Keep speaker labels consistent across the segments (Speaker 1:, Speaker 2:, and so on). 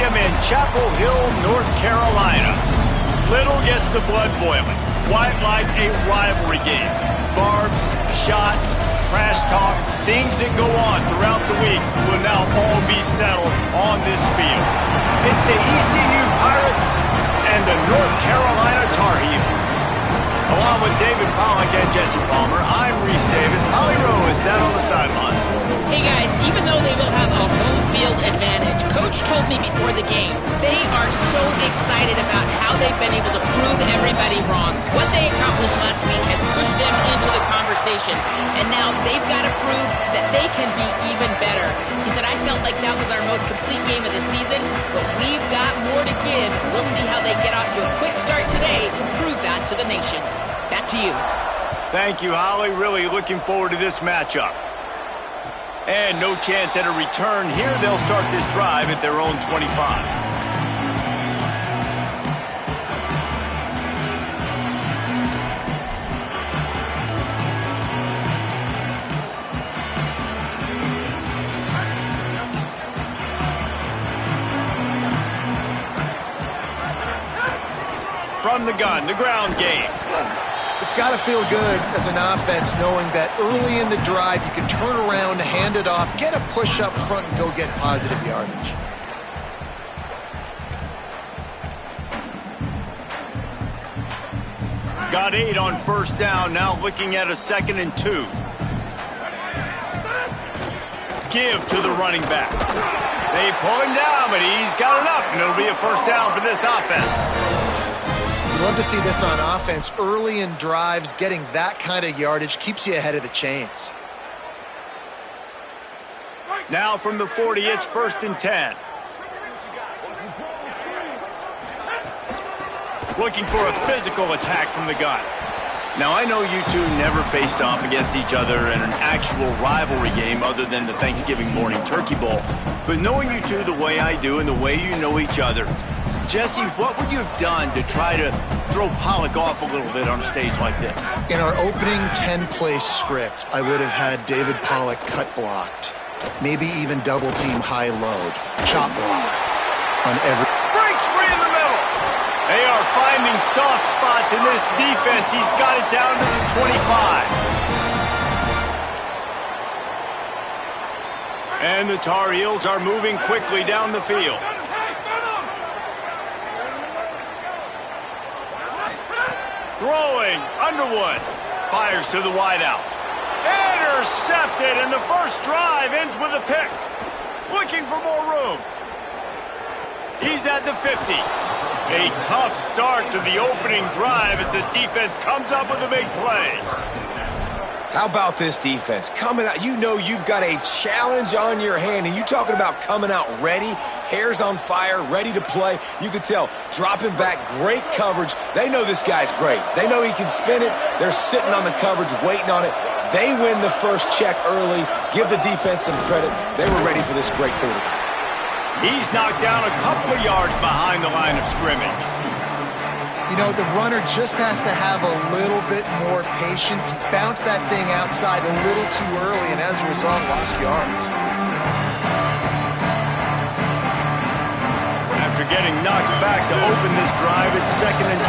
Speaker 1: Stadium in Chapel Hill, North Carolina. Little gets the blood boiling, quite like a rivalry game. Barbs, shots, trash talk, things that go on throughout the week will now all be settled on this field. It's the ECU Pirates and the North Carolina Tar Heels. Along with David Pollack and Jesse Palmer, I'm Reese Davis. Holly Rowe is down on the sideline.
Speaker 2: Hey guys, even though they will have a home field advantage, Coach told me before the game, they are so excited about how they've been able to prove everybody wrong. What they accomplished last week has pushed them into the conversation, and now they've got to prove that they can be even better. He said, I felt like that was our most complete game of the season, but we've got more to give. We'll see how they get off to a quick start today to prove that to the nation. Back to you.
Speaker 1: Thank you, Holly. Really looking forward to this matchup. And no chance at a return here. They'll start this drive at their own 25. From the gun, the ground game.
Speaker 3: It's got to feel good as an offense knowing that early in the drive you can turn around, hand it off, get a push up front, and go get positive yardage.
Speaker 1: Got 8 on first down, now looking at a 2nd and 2. Give to the running back. They pull him down, but he's got enough, and it'll be a first down for this offense.
Speaker 3: Love to see this on offense. Early in drives, getting that kind of yardage keeps you ahead of the chains.
Speaker 1: Now from the 40, it's 1st and 10. Looking for a physical attack from the gun. Now, I know you two never faced off against each other in an actual rivalry game other than the Thanksgiving morning Turkey Bowl. But knowing you two the way I do and the way you know each other, Jesse, what would you have done to try to throw Pollack off a little bit on a stage like this?
Speaker 3: In our opening 10-play script, I would have had David Pollack cut blocked. Maybe even double-team high-load. Chop blocked on every...
Speaker 1: Breaks free in the middle! They are finding soft spots in this defense. He's got it down to the 25. And the Tar Heels are moving quickly down the field. Throwing, Underwood fires to the wideout. Intercepted, and the first drive ends with a pick. Looking for more room. He's at the 50. A tough start to the opening drive as the defense comes up with a big play.
Speaker 4: How about this defense? Coming out, you know you've got a challenge on your hand, and you talking about coming out ready, hairs on fire, ready to play. You could tell, dropping back, great coverage. They know this guy's great. They know he can spin it. They're sitting on the coverage, waiting on it. They win the first check early. Give the defense some credit. They were ready for this great quarterback.
Speaker 1: He's knocked down a couple of yards behind the line of scrimmage.
Speaker 3: You know, the runner just has to have a little bit more patience. Bounce that thing outside a little too early, and as a result, lost yards.
Speaker 1: After getting knocked back to open this drive, it's 2nd and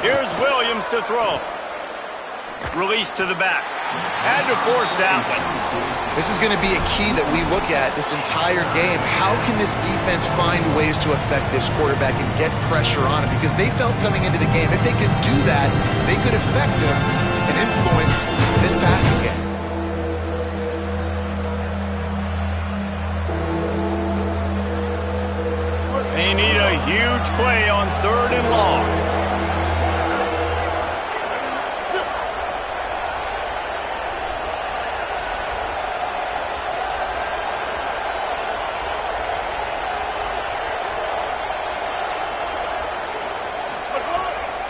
Speaker 1: 12. Here's Williams to throw. Release to the back. Had to force that one.
Speaker 3: This is going to be a key that we look at this entire game. How can this defense find ways to affect this quarterback and get pressure on him? Because they felt coming into the game, if they could do that, they could affect him and influence this passing game.
Speaker 1: They need a huge play on 3rd and long.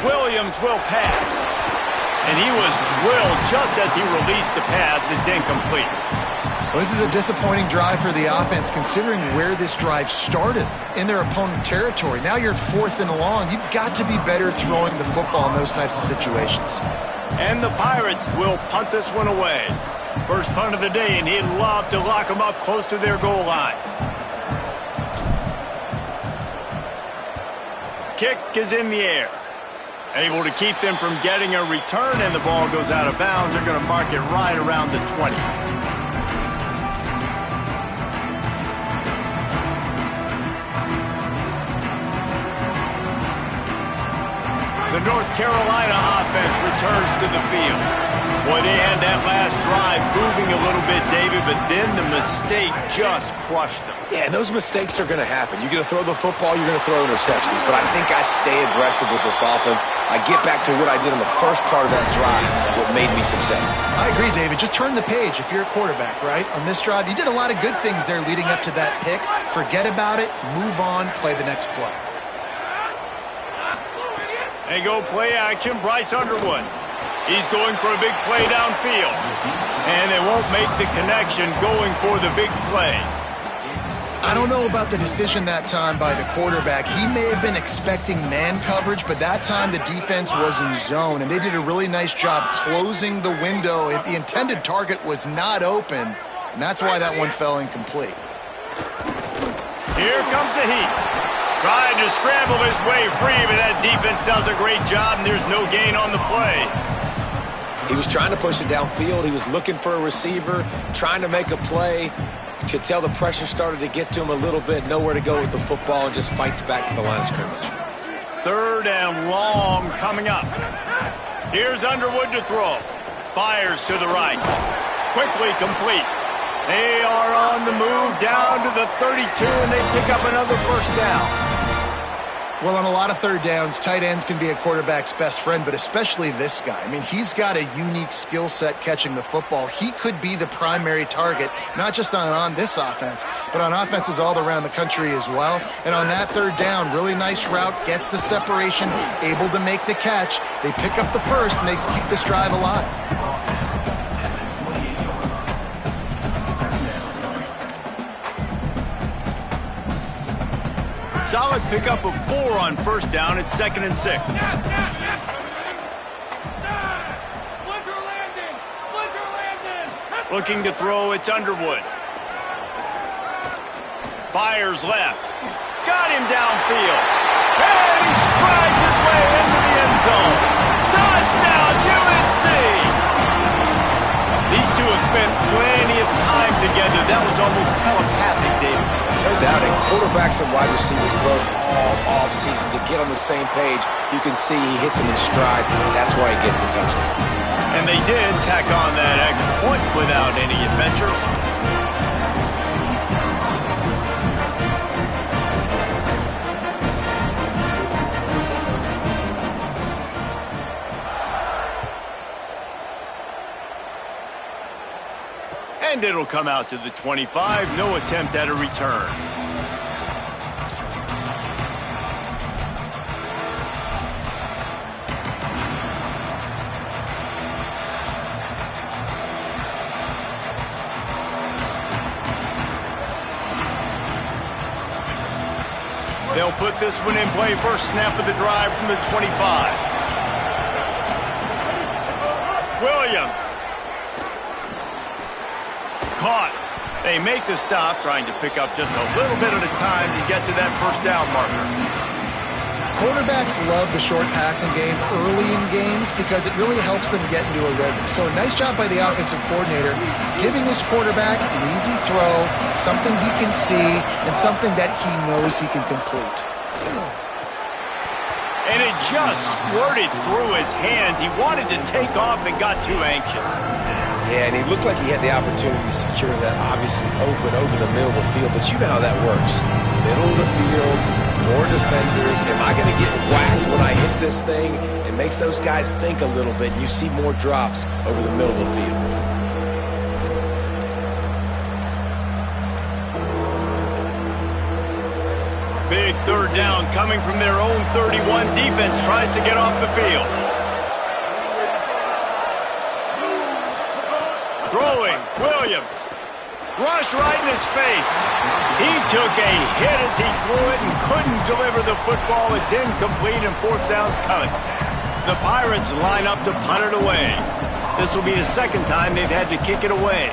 Speaker 1: Williams will pass. And he was drilled just as he released the pass. It's incomplete.
Speaker 3: Well, this is a disappointing drive for the offense, considering where this drive started, in their opponent territory. Now you're 4th and long. You've got to be better throwing the football in those types of situations.
Speaker 1: And the Pirates will punt this one away. First punt of the day, and he'd love to lock them up close to their goal line. Kick is in the air. Able to keep them from getting a return, and the ball goes out of bounds. They're going to mark it right around the 20. The North Carolina offense returns to the field. Boy, they had that last drive moving a little bit, David, but then the mistake just crushed them.
Speaker 4: Yeah, and those mistakes are going to happen. You're going to throw the football, you're going to throw interceptions. But I think I stay aggressive with this offense. I get back to what I did in the first part of that drive, what made me successful.
Speaker 3: I agree, David. Just turn the page if you're a quarterback, right? On this drive, you did a lot of good things there leading up to that pick. Forget about it, move on, play the next play.
Speaker 1: They go play action, Bryce Underwood. He's going for a big play downfield. And they won't make the connection going for the big play.
Speaker 3: I don't know about the decision that time by the quarterback. He may have been expecting man coverage, but that time the defense was in zone, and they did a really nice job closing the window. The intended target was not open, and that's why that one fell incomplete.
Speaker 1: Here comes the heat. Trying to scramble his way free, but that defense does a great job, and there's no gain on the play.
Speaker 4: He was trying to push it downfield. He was looking for a receiver, trying to make a play. You could tell the pressure started to get to him a little bit. Nowhere to go with the football, and just fights back to the line of scrimmage.
Speaker 1: 3rd and long coming up. Here's Underwood to throw. Fires to the right. Quickly complete. They are on the move down to the 32, and they pick up another first down.
Speaker 3: Well, on a lot of third downs, tight ends can be a quarterback's best friend, but especially this guy. I mean, he's got a unique skill set catching the football. He could be the primary target, not just on this offense, but on offenses all around the country as well. And on that third down, really nice route, gets the separation, able to make the catch. They pick up the first, and they keep this drive alive.
Speaker 1: Solid pickup of 4 on first down. It's 2nd and 6. Looking to throw, it's Underwood. Fires left. Got him downfield. And he strides his way into the end zone. Touchdown, UNC! These two have spent plenty of time together. That was almost telepathic, David.
Speaker 4: No doubt, and quarterbacks and wide receivers throw all off-season to get on the same page. You can see he hits him in stride. That's why he gets the touchdown.
Speaker 1: And they did tack on that extra point without any adventure. And it'll come out to the 25. No attempt at a return. They'll put this one in play. First snap of the drive from the 25. Williams. Caught. They make the stop, trying to pick up just a little bit at a time to get to that first down marker.
Speaker 3: Quarterbacks love the short passing game early in games because it really helps them get into a rhythm. So nice job by the offensive coordinator, giving his quarterback an easy throw, something he can see, and something that he knows he can complete.
Speaker 1: And it just squirted through his hands. He wanted to take off and got too anxious.
Speaker 4: Yeah, and he looked like he had the opportunity to secure that, obviously open over the middle of the field. But you know how that works. Middle of the field, more defenders. Am I going to get whacked when I hit this thing? It makes those guys think a little bit. You see more drops over the middle of the field.
Speaker 1: Big third down coming from their own 31. Defense tries to get off the field. Throwing, Williams. Rush right in his face. He took a hit as he threw it and couldn't deliver the football. It's incomplete and fourth down's coming. The Pirates line up to punt it away. This will be the second time they've had to kick it away.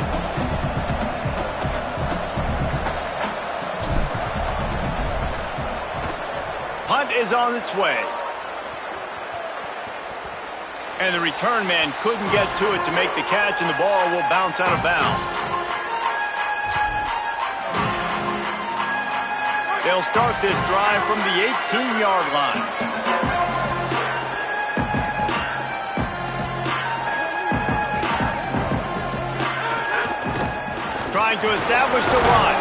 Speaker 1: Punt is on its way. And the return man couldn't get to it to make the catch, and the ball will bounce out of bounds. They'll start this drive from the 18-yard line. Trying to establish the run.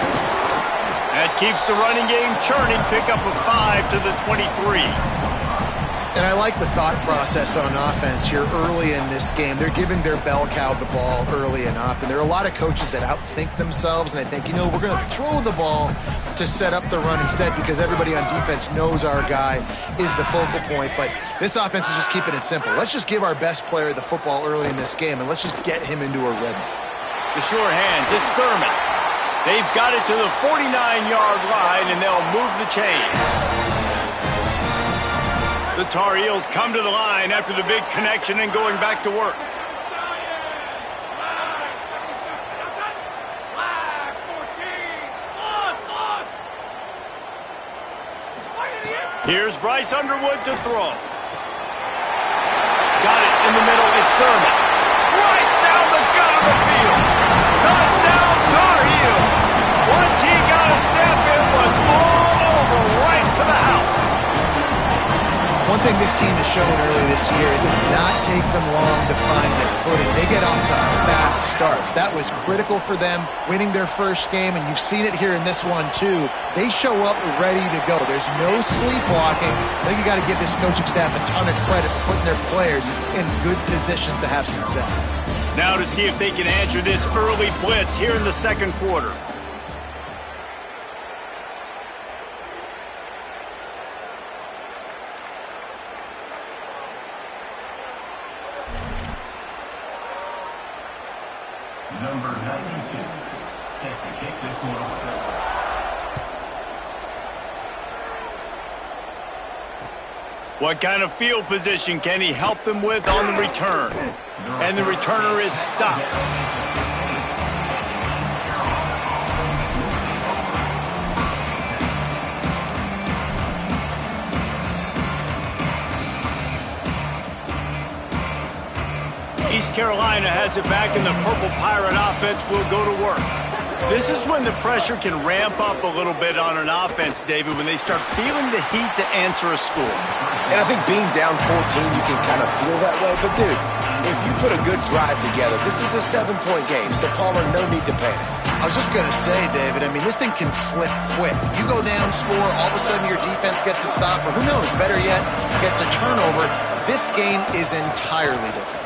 Speaker 1: That keeps the running game churning. Pickup of 5 to the 23.
Speaker 3: And I like the thought process on offense here early in this game. They're giving their bell cow the ball early and often. There are a lot of coaches that outthink themselves, and they think, you know, we're going to throw the ball to set up the run instead because everybody on defense knows our guy is the focal point. But this offense is just keeping it simple. Let's just give our best player the football early in this game, and let's just get him into a rhythm.
Speaker 1: The sure hands, it's Thurman. They've got it to the 49-yard line, and they'll move the chains. The Tar Heels come to the line after the big connection and going back to work. Here's Bryce Underwood to throw. Got it in the middle, it's Thurman. Right down the gut of the field. Touchdown, Tar Heels. Once he got a step, it was all over, right to the house.
Speaker 3: One thing this team has shown early this year, it does not take them long to find their footing. They get off to fast starts. That was critical for them winning their first game, and you've seen it here in this one too. They show up ready to go. There's no sleepwalking. I think you got to give this coaching staff a ton of credit for putting their players in good positions to have success.
Speaker 1: Now to see if they can answer this early blitz here in the second quarter.
Speaker 5: Number 92, set to kick this one off.
Speaker 1: What kind of field position can he help them with on the return? And the returner is stopped. East Carolina has it back, and the Purple Pirate offense will go to work. This is when the pressure can ramp up a little bit on an offense, David, when they start feeling the heat to answer a score.
Speaker 4: And I think being down 14, you can kind of feel that way. But, dude, if you put a good drive together, this is a 7-point game, so Palmer, no need to panic.
Speaker 3: I was just going to say, David, I mean, this thing can flip quick. You go down, score, all of a sudden your defense gets a stop, or who knows, better yet, gets a turnover. This game is entirely different.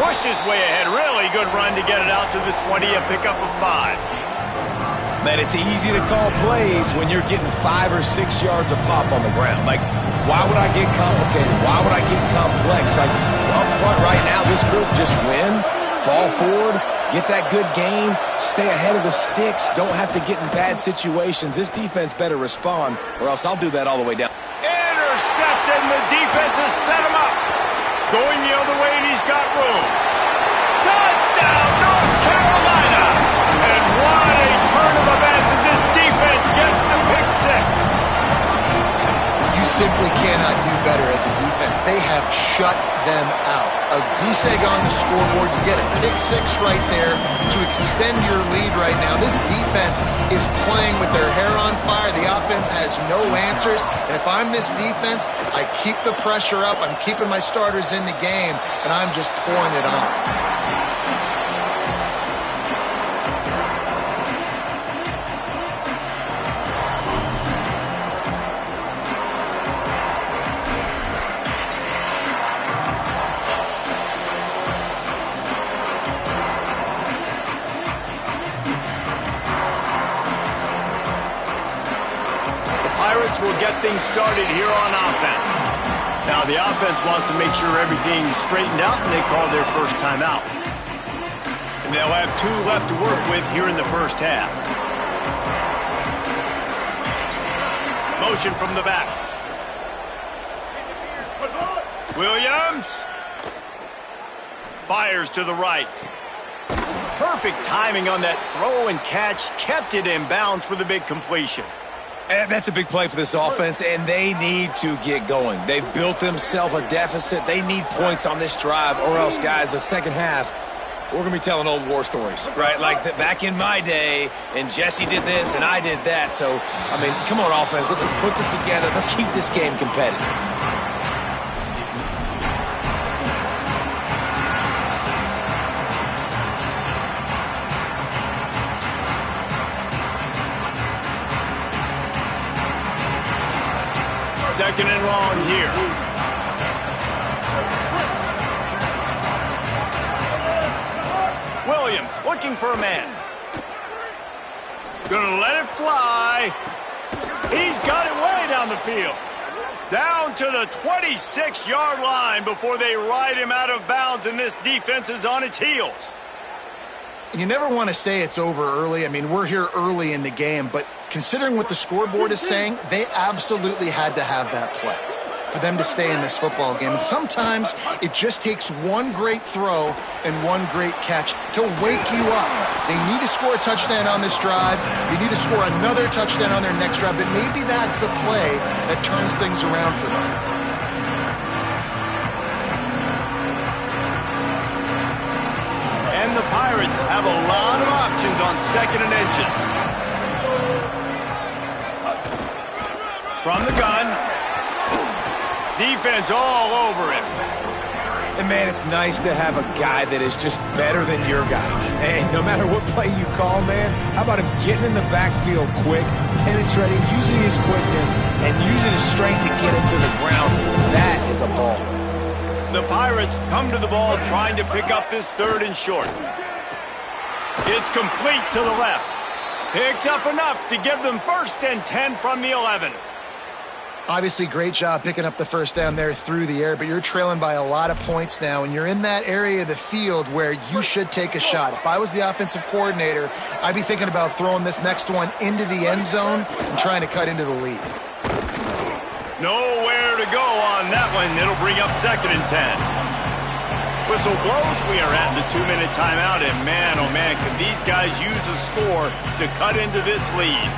Speaker 1: Pushed his way ahead. Really good run to get it out to the 20, a pickup of 5.
Speaker 4: Man, it's easy to call plays when you're getting 5 or 6 yards a pop on the ground. Like, why would I get complicated? Why would I get complex? Like, up front right now, this group just win, fall forward, get that good gain, stay ahead of the sticks, don't have to get in bad situations. This defense better respond, or else I'll do that all the way down.
Speaker 1: Intercepted, and the defense has set him up. Going the other way, and he's got room. Touchdown, North Carolina! And what a turn of events as this defense gets the pick 6.
Speaker 3: You simply cannot do better as a defense. They have shut them out. A goose egg on the scoreboard. You get a pick 6 right there to extend your lead right now. This defense is playing with their hair on fire. The offense has no answers. And if I'm this defense, I keep the pressure up. I'm keeping my starters in the game, and I'm just pouring it on.
Speaker 1: Will get things started here on offense. Now the offense wants to make sure everything's straightened out, and they call their first timeout. And they'll have 2 left to work with here in the first half. Motion from the back. Williams fires to the right. Perfect timing on that throw and catch. Kept it in bounds for the big completion.
Speaker 4: And that's a big play for this offense, and they need to get going. They've built themselves a deficit. They need points on this drive, or else, guys, the second half, we're going to be telling old war stories, right? Like back in my day, and Jesse did this, and I did that. So, I mean, come on, offense. Let's put this together. Let's keep this game competitive.
Speaker 1: Second and long here. Williams looking for a man. Gonna let it fly. He's got it way down the field. Down to the 26-yard line before they ride him out of bounds, and this defense is on its heels.
Speaker 3: You never want to say it's over early. I mean, we're here early in the game, but considering what the scoreboard is saying, they absolutely had to have that play for them to stay in this football game. And sometimes it just takes one great throw and one great catch to wake you up. They need to score a touchdown on this drive. They need to score another touchdown on their next drive, but maybe that's the play that turns things around for them.
Speaker 1: And the Pirates have a lot of options on second and inches. From the gun. Defense all over him.
Speaker 4: And, man, it's nice to have a guy that is just better than your guys. And no matter what play you call, man, how about him getting in the backfield quick, penetrating, using his quickness, and using his strength to get him to the ground. That is a ball.
Speaker 1: The Pirates come to the ball trying to pick up this third and short. It's complete to the left. Picks up enough to give them 1st and 10 from the 11.
Speaker 3: Obviously, great job picking up the first down there through the air, but you're trailing by a lot of points now, and you're in that area of the field where you should take a shot. If I was the offensive coordinator, I'd be thinking about throwing this next one into the end zone and trying to cut into the lead.
Speaker 1: Nowhere to go on that one. It'll bring up 2nd and 10. Whistle blows. We are at the 2-minute timeout, and man, oh man, can these guys use a score to cut into this lead.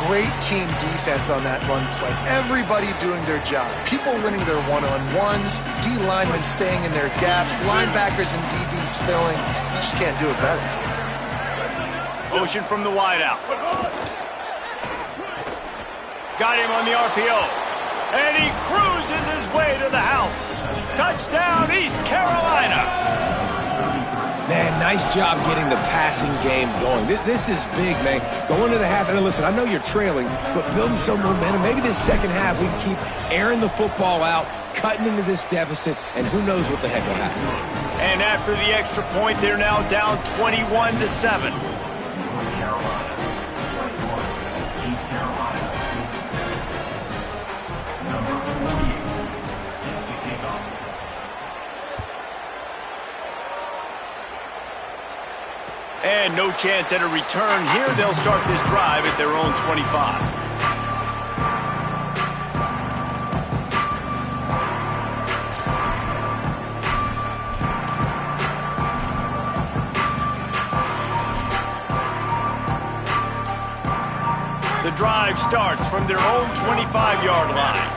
Speaker 3: Great team defense on that run play. Everybody doing their job. People winning their one-on-ones, D linemen staying in their gaps, linebackers and DBs filling. You just can't do it better.
Speaker 1: Motion from the wideout. Got him on the RPO. And he cruises his way to the house. Touchdown, East Carolina.
Speaker 4: Man, nice job getting the passing game going. This is big, man. Going to the half, and listen, I know you're trailing, but building some momentum. Maybe this second half we can keep airing the football out, cutting into this deficit, and who knows what the heck will happen.
Speaker 1: And after the extra point, they're now down 21-7. And no chance at a return here. They'll start this drive at their own 25. The drive starts from their own 25-yard line.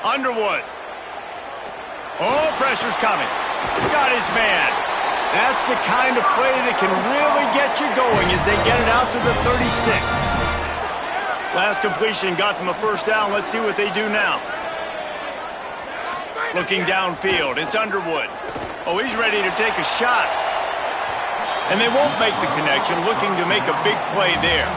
Speaker 1: Underwood. Oh, pressure's coming. Got his man. That's the kind of play that can really get you going as they get it out to the 36. Last completion got them a first down. Let's see what they do now. Looking downfield, it's Underwood. Oh, he's ready to take a shot. And they won't make the connection, looking to make a big play there.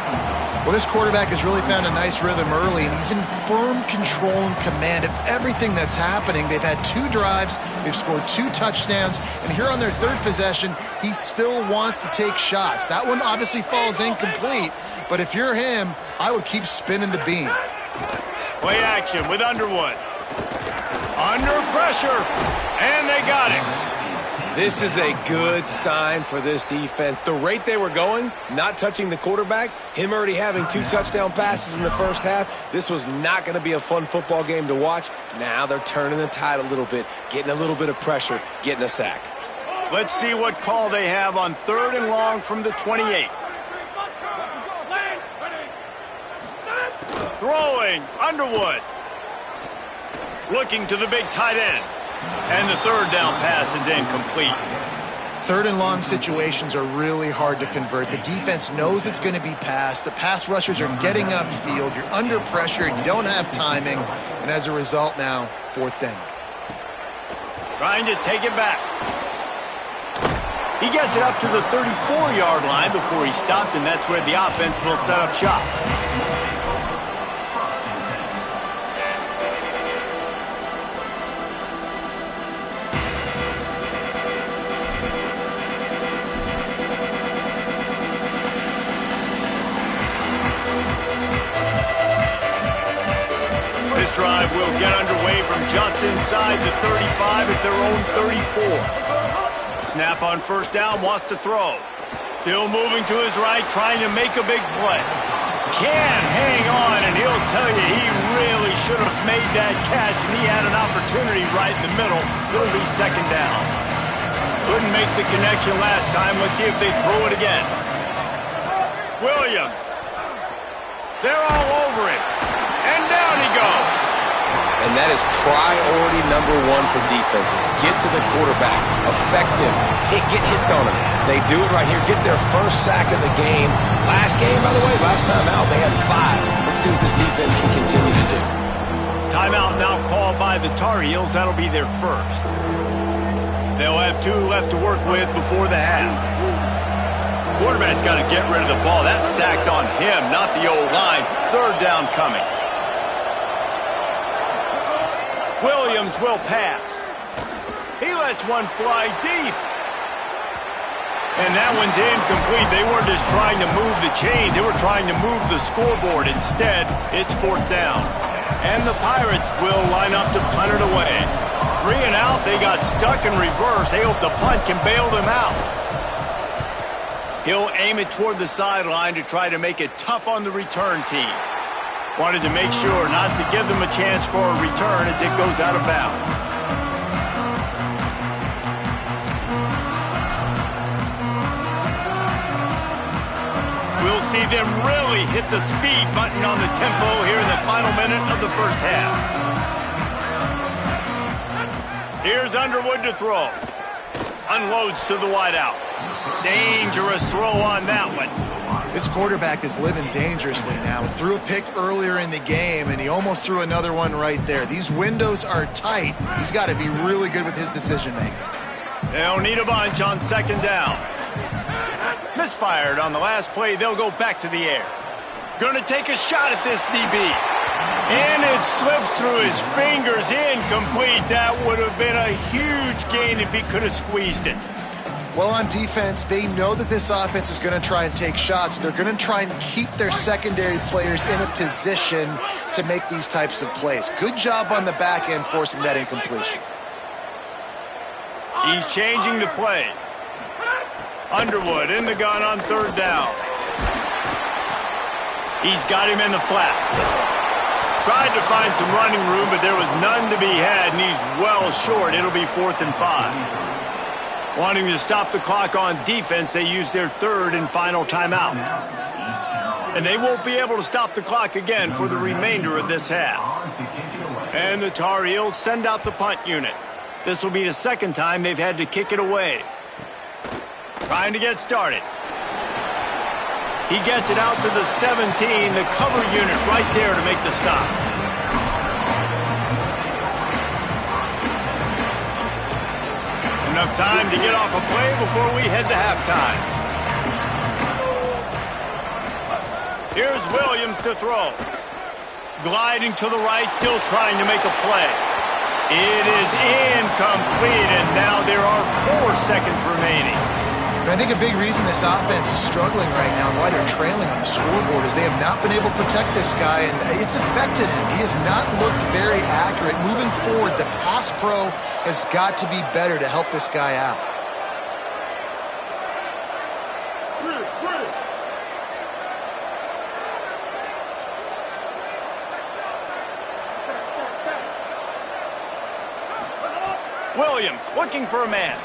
Speaker 3: Well, this quarterback has really found a nice rhythm early, and he's in firm control and command of everything that's happening. They've had 2 drives, they've scored 2 touchdowns, and here on their 3rd possession, he still wants to take shots. That one obviously falls incomplete, but if you're him, I would keep spinning the beam.
Speaker 1: Play action with Underwood. Under pressure, and they got him.
Speaker 4: This is a good sign for this defense. The rate they were going, not touching the quarterback, him already having 2 touchdown passes in the first half, this was not going to be a fun football game to watch. Now they're turning the tide a little bit, getting a little bit of pressure, getting a sack.
Speaker 1: Let's see what call they have on 3rd and long from the 28. Throwing, Underwood. Looking to the big tight end. And the 3rd down pass is incomplete.
Speaker 3: 3rd and long situations are really hard to convert. The defense knows it's going to be passed. The pass rushers are getting upfield. You're under pressure. You don't have timing. And as a result now, 4th down.
Speaker 1: Trying to take it back. He gets it up to the 34-yard line before he stopped, and that's where the offense will set up shop. This drive will get underway from just inside the 35 at their own 34. Snap on 1st down, wants to throw. Still moving to his right, trying to make a big play. Can't hang on, and he'll tell you he really should have made that catch, and he had an opportunity right in the middle. It'll be 2nd down. Couldn't make the connection last time. Let's see if they throw it again. Williams. They're all over him. And down he goes.
Speaker 4: And that is priority number 1 for defenses. Get to the quarterback. Affect him. Get hits on him. They do it right here. Get their first sack of the game. Last game, by the way, last time out, they had 5. Let's see what this defense can continue to do.
Speaker 1: Timeout now called by the Tar Heels. That'll be their first. They'll have 2 left to work with before the half. Quarterback's got to get rid of the ball. That sack's on him, not the O-line. 3rd down coming. Williams will pass. He lets one fly deep. And that one's incomplete. They weren't just trying to move the chains. They were trying to move the scoreboard. Instead, it's 4th down. And the Pirates will line up to punt it away. 3 and out. They got stuck in reverse. They hope the punt can bail them out. He'll aim it toward the sideline to try to make it tough on the return team. Wanted to make sure not to give them a chance for a return as it goes out of bounds. We'll see them really hit the speed button on the tempo here in the final minute of the first half. Here's Underwood to throw. Unloads to the wideout. Dangerous throw on that one.
Speaker 3: This quarterback is living dangerously now. Threw a pick earlier in the game, and he almost threw another one right there. These windows are tight. He's got to be really good with his decision-making.
Speaker 1: They'll need a bunch on 2nd down. Misfired on the last play. They'll go back to the air. Going to take a shot at this DB. And it slips through his fingers. Incomplete. That would have been a huge gain if he could have squeezed it.
Speaker 3: Well, on defense, they know that this offense is going to try and take shots. They're going to try and keep their secondary players in a position to make these types of plays. Good job on the back end forcing that incompletion.
Speaker 1: He's changing the play. Underwood in the gun on 3rd down. He's got him in the flat. Tried to find some running room, but there was none to be had, and he's well short. It'll be 4th and 5. Wanting to stop the clock on defense, they use their 3rd and final timeout. And they won't be able to stop the clock again for the remainder of this half. And the Tar Heels send out the punt unit. This will be the 2nd time they've had to kick it away. Trying to get started. He gets it out to the 17, the cover unit right there to make the stop. Enough time to get off a play before we head to halftime. Here's Williams to throw. Gliding to the right, still trying to make a play. It is incomplete, and now there are 4 seconds remaining.
Speaker 3: And I think a big reason this offense is struggling right now and why they're trailing on the scoreboard is they have not been able to protect this guy, and it's affected him. He has not looked very accurate. Moving forward, the pass pro has got to be better to help this guy out.
Speaker 1: Williams looking for a man.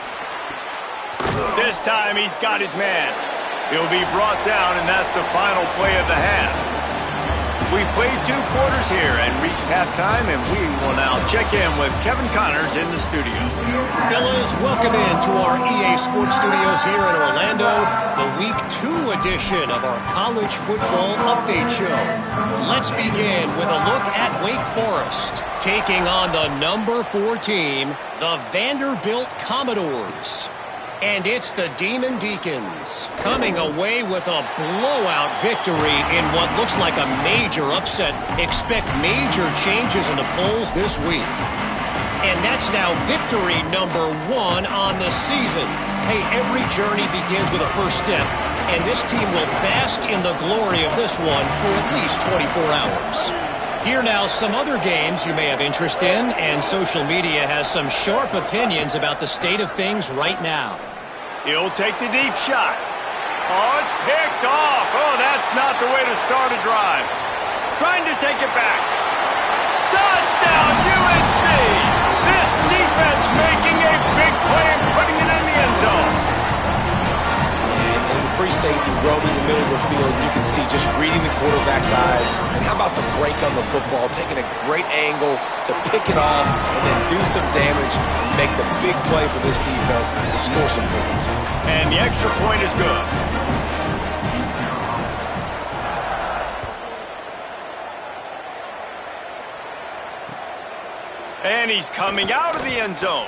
Speaker 1: This time he's got his man. He'll be brought down, and that's the final play of the half. We played 2 quarters here and reached halftime, and we will now check in with Kevin Connors in the studio.
Speaker 6: Fellas, welcome into our EA Sports Studios here in Orlando, the Week 2 edition of our College Football Update Show. Let's begin with a look at Wake Forest, taking on the number 4 team, the Vanderbilt Commodores. And it's the Demon Deacons coming away with a blowout victory in what looks like a major upset. Expect major changes in the polls this week. And that's now victory number 1 on the season. Hey, every journey begins with a first step, and this team will bask in the glory of this one for at least 24 hours. Here now, some other games you may have interest in, and social media has some sharp opinions about the state of things right now.
Speaker 1: He'll take the deep shot. Oh, it's picked off. Oh, that's not the way to start a drive. Trying to take it back. Touchdown, UNC! This defense making a big play and putting it in the end zone.
Speaker 4: And the free safety roaming the middle of the field, you can see just reading the quarterback's eyes. And how about the break on the football, taking a great angle to pick it off and then do some damage and make the big play for this defense to score some points.
Speaker 1: And the extra point is good. And he's coming out of the end zone.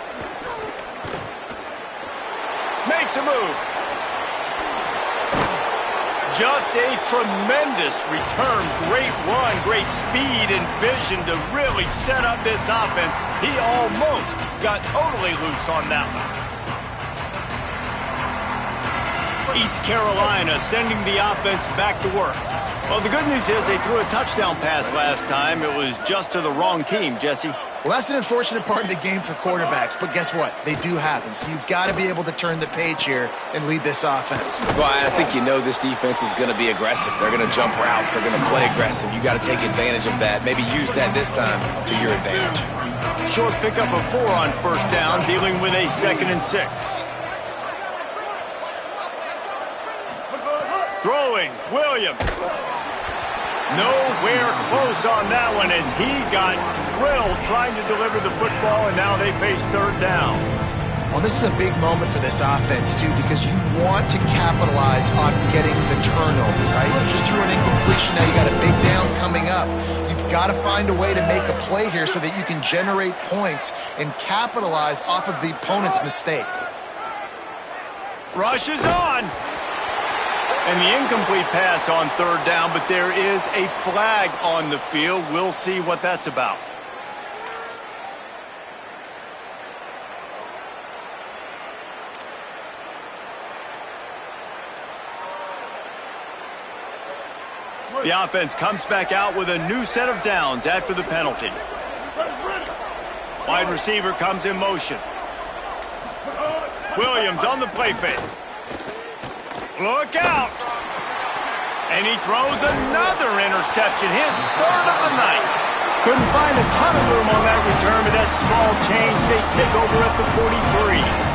Speaker 1: Makes a move. Just a tremendous return. Great run, great speed and vision to really set up this offense. He almost got totally loose on that one. East Carolina sending the offense back to work. Well, the good news is they threw a touchdown pass last time. It was just to the wrong team, Jesse.
Speaker 3: Well, that's an unfortunate part of the game for quarterbacks, but guess what? They do happen. So you've got to be able to turn the page here and lead this offense.
Speaker 4: Well, I think you know this defense is going to be aggressive. They're going to jump routes. They're going to play aggressive. You got to take advantage of that. Maybe use that this time to your advantage.
Speaker 1: Short pickup of 4 on first down, dealing with a 2nd and 6. Throwing, Williams. Nowhere close on that one as he got drilled trying to deliver the football, and now they face 3rd down.
Speaker 3: Well, this is a big moment for this offense, too, because you want to capitalize on getting the turnover, right? You just threw an incompletion. Now you got a big down coming up. You've got to find a way to make a play here so that you can generate points and capitalize off of the opponent's mistake.
Speaker 1: Rush is on. And the incomplete pass on 3rd down, but there is a flag on the field. We'll see what that's about. The offense comes back out with a new set of downs after the penalty. Wide receiver comes in motion. Williams on the play fake. Look out! And he throws another interception, his 3rd of the night. Couldn't find a ton of room on that return, but that small change, they take over at the 43.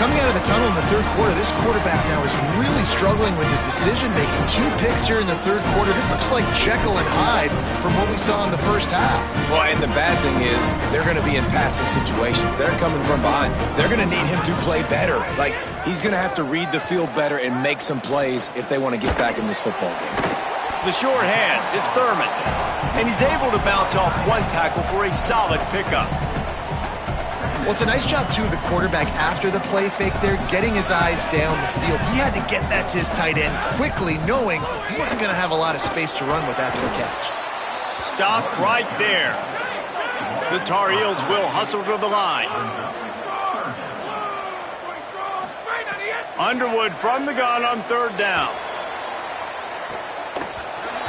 Speaker 3: Coming out of the tunnel in the 3rd quarter, this quarterback now is really struggling with his decision-making. 2 picks here in the 3rd quarter. This looks like Jekyll and Hyde from what we saw in the first half.
Speaker 4: Well, and the bad thing is they're going to be in passing situations. They're coming from behind. They're going to need him to play better. Like, he's going to have to read the field better and make some plays if they want to get back in this football game.
Speaker 1: The short hands, it's Thurman. And he's able to bounce off 1 tackle for a solid pickup.
Speaker 3: Well, it's a nice job, too, of the quarterback after the play fake there, getting his eyes down the field. He had to get that to his tight end quickly, knowing he wasn't going to have a lot of space to run with after the catch.
Speaker 1: Stop right there. The Tar Heels will hustle to the line. Underwood from the gun on 3rd down.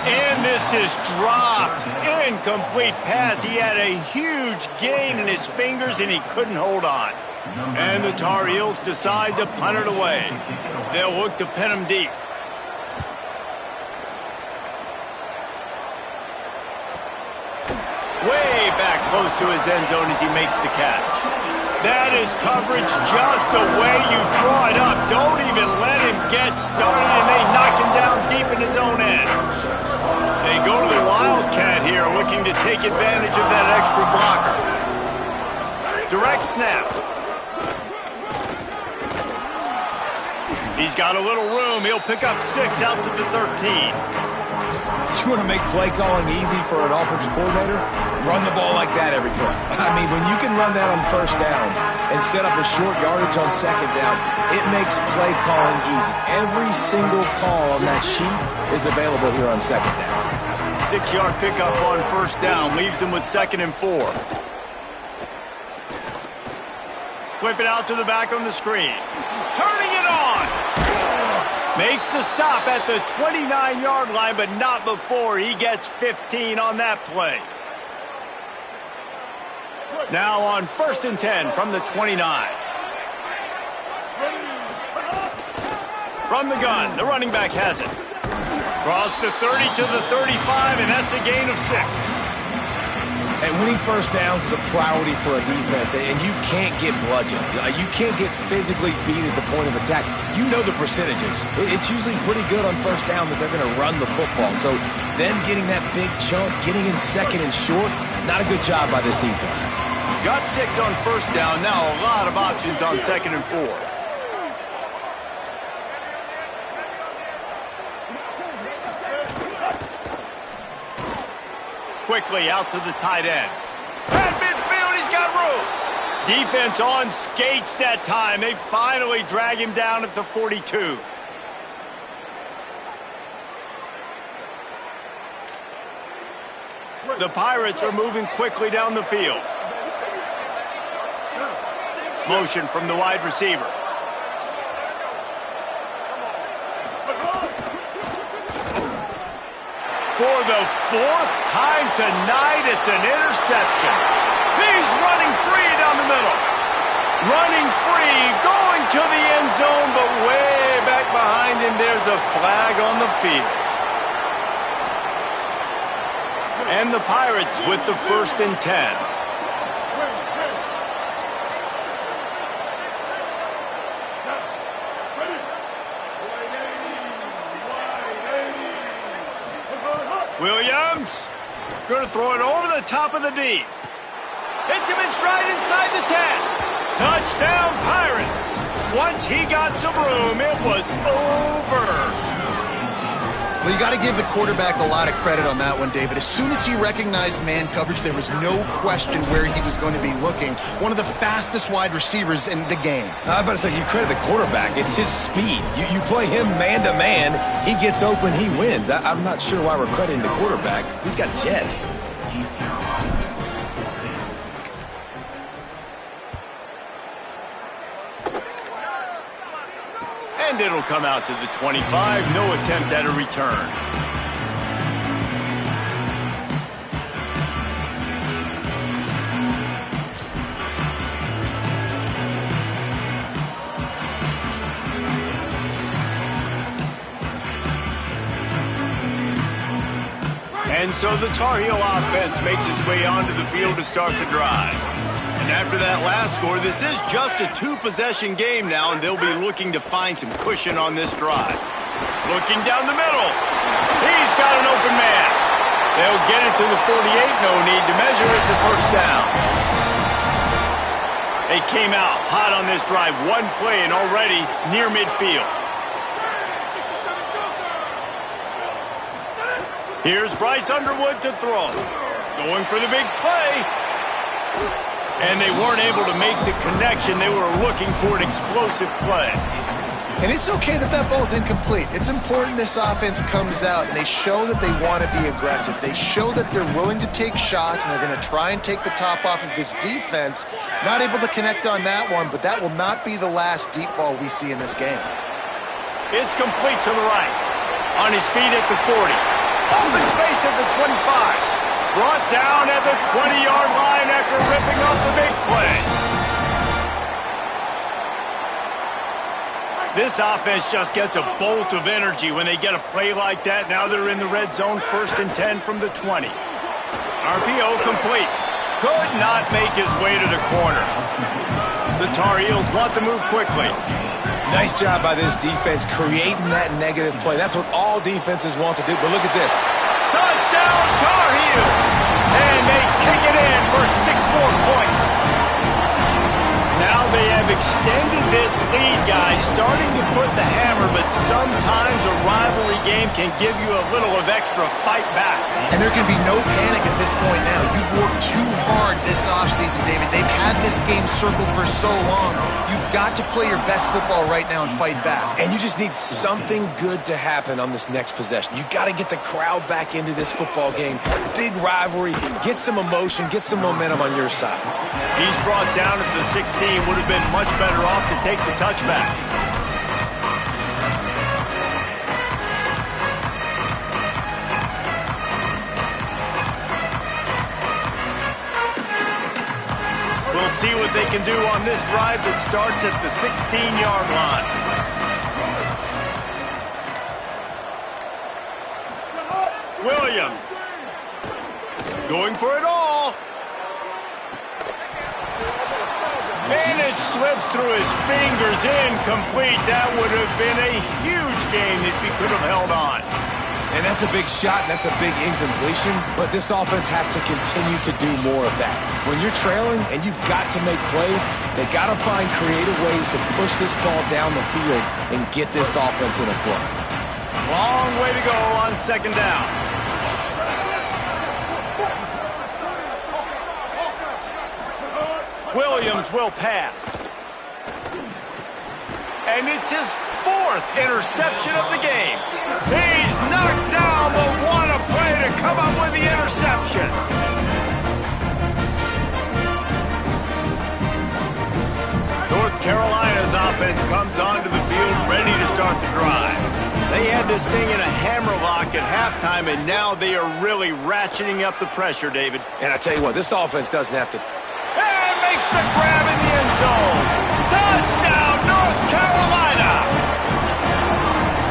Speaker 1: And this is dropped. Incomplete pass. He had a huge gain in his fingers, and he couldn't hold on. And the Tar Heels decide to punt it away. They'll look to pin him deep. Way back close to his end zone as he makes the catch. That is coverage just the way you draw it up. Don't even let him get started, and they knock him down deep in his own end. They go to the Wildcat here, looking to take advantage of that extra blocker. Direct snap. He's got a little room. He'll pick up 6 out to the 13.
Speaker 4: You want to make play calling easy for an offensive coordinator? Run the ball like that every play. I mean, when you can run that on first down and set up a short yardage on second down, it makes play calling easy. Every single call on that sheet is available here on second down.
Speaker 1: 6-yard pickup on first down leaves him with 2nd and 4. Flip it out to the back on the screen. Turning it on! Makes the stop at the 29-yard line, but not before he gets 15 on that play. Now on 1st and 10 from the 29. From the gun, the running back has it. Cross the 30 to the 35, and that's a gain of 6.
Speaker 4: And winning first downs is a priority for a defense, and you can't get bludgeoned. You can't get physically beat at the point of attack. You know the percentages. It's usually pretty good on first down that they're going to run the football. So them getting that big chunk, getting in 2nd and short, not a good job by this defense.
Speaker 1: Got 6 on first down. Now a lot of options on 2nd and 4. Quickly out to the tight end. At midfield, he's got room. Defense on skates that time. They finally drag him down at the 42. The Pirates are moving quickly down the field. Motion from the wide receiver. For the 4th time tonight, it's an interception. He's running free down the middle. Running free, going to the end zone, but way back behind him, there's a flag on the field. And the Pirates with the 1st and 10. Williams, going to throw it over the top of the D. Hits him in stride inside the 10. Touchdown, Pirates. Once he got some room, it was over.
Speaker 3: Well, you got to give the quarterback a lot of credit on that one, David. As soon as he recognized man coverage, there was no question where he was going to be looking. One of the fastest wide receivers in the game.
Speaker 4: I was about to say, you credit the quarterback. It's his speed. You play him man-to-man, he gets open, he wins. I'm not sure why we're crediting the quarterback. He's got jets.
Speaker 1: And it'll come out to the 25. No attempt at a return. And so the Tar Heel offense makes its way onto the field to start the drive. And after that last score, this is just a 2-possession game now, and they'll be looking to find some cushion on this drive. Looking down the middle. He's got an open man. They'll get it to the 48. No need to measure. It's a first down. They came out hot on this drive. One play and already near midfield. Here's Bryce Underwood to throw. Going for the big play. And they weren't able to make the connection. They were looking for an explosive play.
Speaker 3: And it's okay that that ball's incomplete. It's important this offense comes out and they show that they want to be aggressive. They show that they're willing to take shots and they're going to try and take the top off of this defense. Not able to connect on that one, but that will not be the last deep ball we see in this game.
Speaker 1: It's complete to the right. On his feet at the 40. Open space at the 25. Brought down at the 20-yard line after ripping off the big play. This offense just gets a bolt of energy when they get a play like that. Now they're in the red zone, 1st and 10 from the 20. RPO complete. Could not make his way to the corner. The Tar Heels want to move quickly.
Speaker 4: Nice job by this defense creating that negative play. That's what all defenses want to do. But look at this.
Speaker 1: Touchdown, Tar Heels! And they take it in for 6 more points. Now they have extended this lead, guys, starting to put the hammer, but sometimes a rivalry game can give you a little of extra fight back.
Speaker 3: And there can be no panic at this point now. You've worked too hard this offseason, David. They've had this game circled for so long. You've got to play your best football right now and fight back.
Speaker 4: And you just need something good to happen on this next possession. You got to get the crowd back into this football game. Big rivalry. Get some emotion. Get some momentum on your side.
Speaker 1: He's brought down at the 16. Would have been much better off to take the touchback. We'll see what they can do on this drive that starts at the 16-yard line. Williams going for it all. And it slips through his fingers, incomplete. That would have been a huge game if he could have held on.
Speaker 4: And that's a big shot, and that's a big incompletion, but this offense has to continue to do more of that. When you're trailing and you've got to make plays, they got to find creative ways to push this ball down the field and get this offense in a flow.
Speaker 1: Long way to go on 2nd down. Williams will pass. And it's his 4th interception of the game. He's knocked down, but what a play to come up with the interception. North Carolina's offense comes onto the field ready to start the drive. They had this thing in a hammerlock at halftime, and now they are really ratcheting up the pressure, David.
Speaker 4: And I tell you what, this offense doesn't have to...
Speaker 1: And makes the grab in the end zone. Touchdown, North Carolina!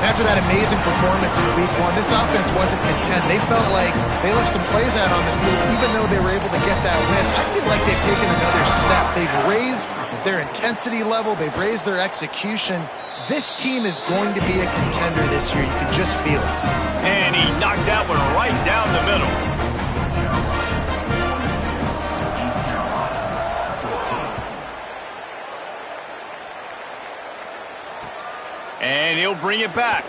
Speaker 3: After that amazing performance in Week 1, this offense wasn't content. They felt like they left some plays out on the field, even though they were able to get that win. I feel like they've taken another step. They've raised their intensity level. They've raised their execution. This team is going to be a contender this year. You can just feel it.
Speaker 1: And he knocked that one right down the middle. And he'll bring it back.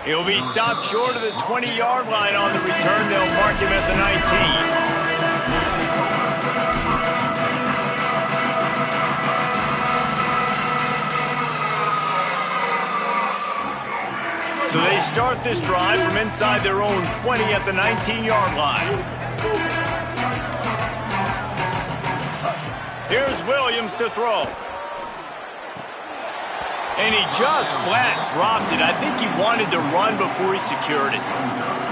Speaker 1: He'll be stopped short of the 20-yard line on the return. They'll mark him at the 19. So they start this drive from inside their own 20 at the 19-yard line. Here's Williams to throw. And he just flat dropped it. I think he wanted to run before he secured it.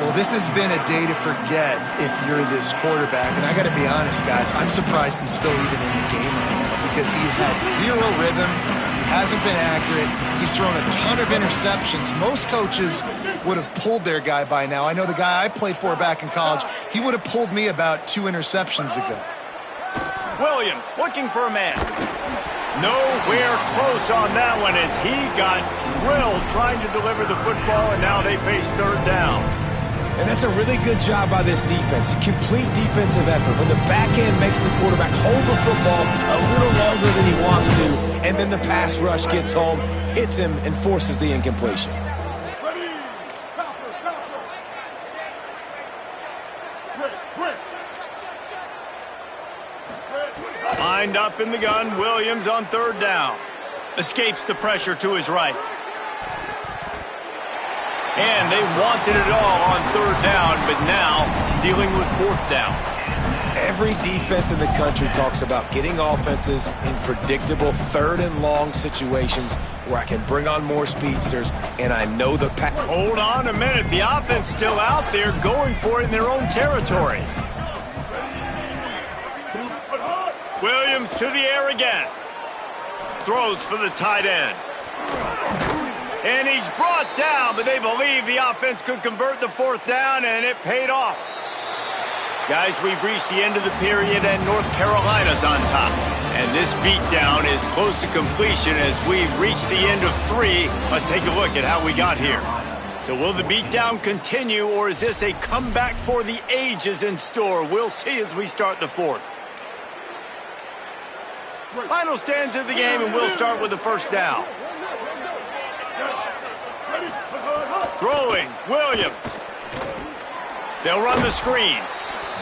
Speaker 3: Well, this has been a day to forget if you're this quarterback. And I got to be honest, guys, I'm surprised he's still even in the game right now because he's had zero rhythm. He hasn't been accurate. He's thrown a ton of interceptions. Most coaches would have pulled their guy by now. I know the guy I played for back in college, he would have pulled me about 2 interceptions ago.
Speaker 1: Williams looking for a man. Nowhere close on that one as he got drilled trying to deliver the football, and now they face 3rd down.
Speaker 4: And that's a really good job by this defense. Complete defensive effort. When the back end makes the quarterback hold the football a little longer than he wants to, and then the pass rush gets home, hits him, and forces the incompletion.
Speaker 1: Lined up in the gun, Williams on 3rd down. Escapes the pressure to his right. And they wanted it all on 3rd down, but now dealing with 4th down.
Speaker 4: Every defense in the country talks about getting offenses in predictable 3rd and long situations where I can bring on more speedsters, and I know the pass.
Speaker 1: Hold on a minute. The offense still out there going for it in their own territory. Williams to the air again. throws for the tight end. And he's brought down, but they believe the offense could convert the fourth down, and it paid off. Guys, we've reached the end of the period, and North Carolina's on top. And this beatdown is close to completion as we've reached the end of 3. Let's take a look at how we got here. So will the beatdown continue, or is this a comeback for the ages in store? We'll see as we start the fourth. Final stands of the game, and we'll start with the first down. Throwing, Williams. They'll run the screen.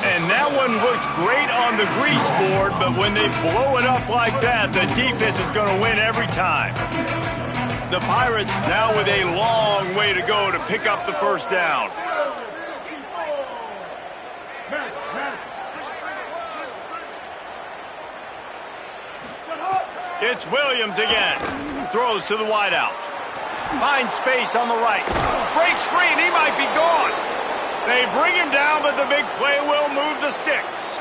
Speaker 1: And that one looked great on the grease board, but when they blow it up like that, the defense is going to win every time. The Pirates now with a long way to go to pick up the first down. It's Williams again. Throws to the wideout. Finds space on the right. Breaks free, and he might be gone. They bring him down, but the big play will move the sticks.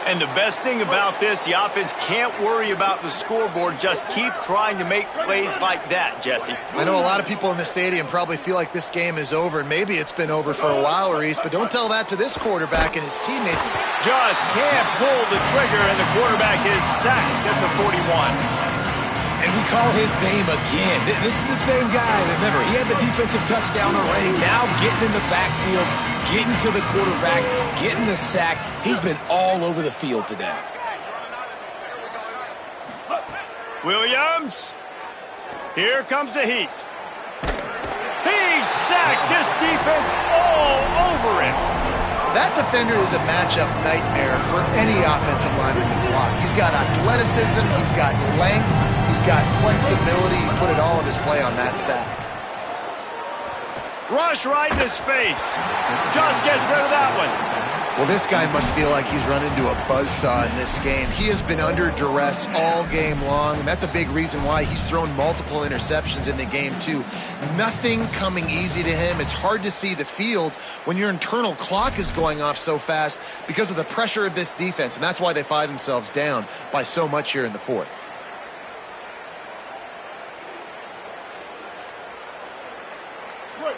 Speaker 1: And the best thing about this, the offense can't worry about the scoreboard. Just keep trying to make plays like that, Jesse.
Speaker 3: I know a lot of people in the stadium probably feel like this game is over, and maybe it's been over for a while, Reese, but don't tell that to this quarterback and his teammates.
Speaker 1: Just can't pull the trigger, and the quarterback is sacked at the 41.
Speaker 4: And we call his name again. This is the same guy. Remember, he had the defensive touchdown already. Now getting in the backfield, getting to the quarterback, getting the sack. He's been all over the field today.
Speaker 1: Williams. Here comes the heat. He's sacked. This defense all over it.
Speaker 3: That defender is a matchup nightmare for any offensive lineman to block. He's got athleticism, he's got length, he's got flexibility. He put it all on display on that sack.
Speaker 1: Rush right in his face. Just gets rid of that one.
Speaker 3: Well, this guy must feel like he's run into a buzzsaw in this game. He has been under duress all game long, and that's a big reason why he's thrown multiple interceptions in the game, too. Nothing coming easy to him. It's hard to see the field when your internal clock is going off so fast because of the pressure of this defense, and that's why they find themselves down by so much here in the fourth.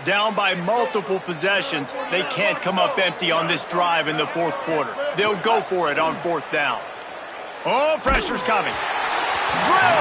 Speaker 1: Down by multiple possessions, they can't come up empty on this drive in the fourth quarter. They'll go for it on fourth down. Oh, pressure's coming. Drilled